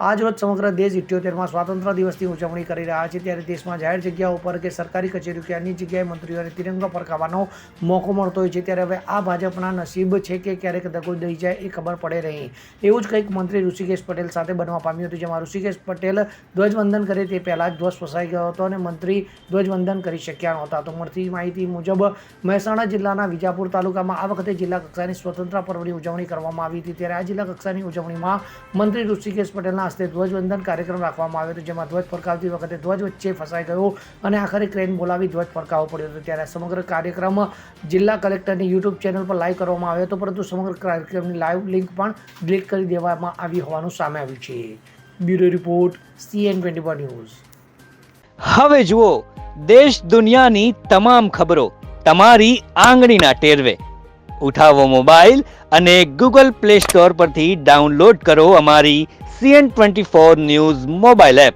આજ રોજ સમગ્ર દેશ 78માં સ્વાતંત્ર્ય દિવસની ઉજવણી કરી રહ્યા છે, ત્યારે દેશમાં જાહેર જગ્યાઓ પર કે સરકારી કચેરીઓ કે અન્ય જગ્યાએ મંત્રીઓને તિરંગો ફરકાવવાનો મોકો મળતો હોય છે, ત્યારે હવે આ ભાજપના નસીબ છે કે ક્યારેક દગો દઈ જાય એ ખબર પડે નહીં. એવું જ કંઈક મંત્રી ઋષિકેશ પટેલ સાથે બનવા પામ્યું હતું, જેમાં ઋષિકેશ પટેલ ધ્વજવંદન કરે તે પહેલાં જ ધ્વજ ફસાઈ ગયો હતો અને મંત્રી ધ્વજવંદન કરી શક્યા નહોતા. તો મળતી માહિતી મુજબ મહેસાણા જિલ્લાના વિજાપુર તાલુકામાં આ વખતે જિલ્લા કક્ષાની સ્વતંત્રતા પર્વની ઉજવણી કરવામાં આવી હતી, ત્યારે આ જિલ્લા કક્ષાની ઉજવણીમાં મંત્રી ઋષિકેશ પટેલના હસ્તે ધ્વજવંદન કાર્યક્રમ રાખવામાં આવ્યો હતો, જેમાં ધ્વજ ફરકાવતી વખતે ધ્વજ વચ્ચે ફસાઈ ગયો અને આખરે ક્રેન બોલાવી ધ્વજ ફરકાવવો પડ્યો હતો. ત્યારે સમગ્ર કાર્યક્રમ જિલ્લા કલેક્ટરની યુટ્યુબ ચેનલ પર લાઈવ કરવામાં આવ્યો હતો, પરંતુ સમગ્ર કાર્યક્રમની લાઈવ લિંક પણ ડિલીટ કરી દેવામાં આવી હોવાનું સામે આવ્યું છે. Bureau report CN24 news. હવે જુઓ દેશ દુનિયાની તમામ ખબરો તમારી આંગળીના ટેરવે. ઉઠાવો મોબાઈલ અને Google Play Store પરથી ડાઉનલોડ કરો અમારી CN24 ન્યૂઝ મોબાઈલ એપ.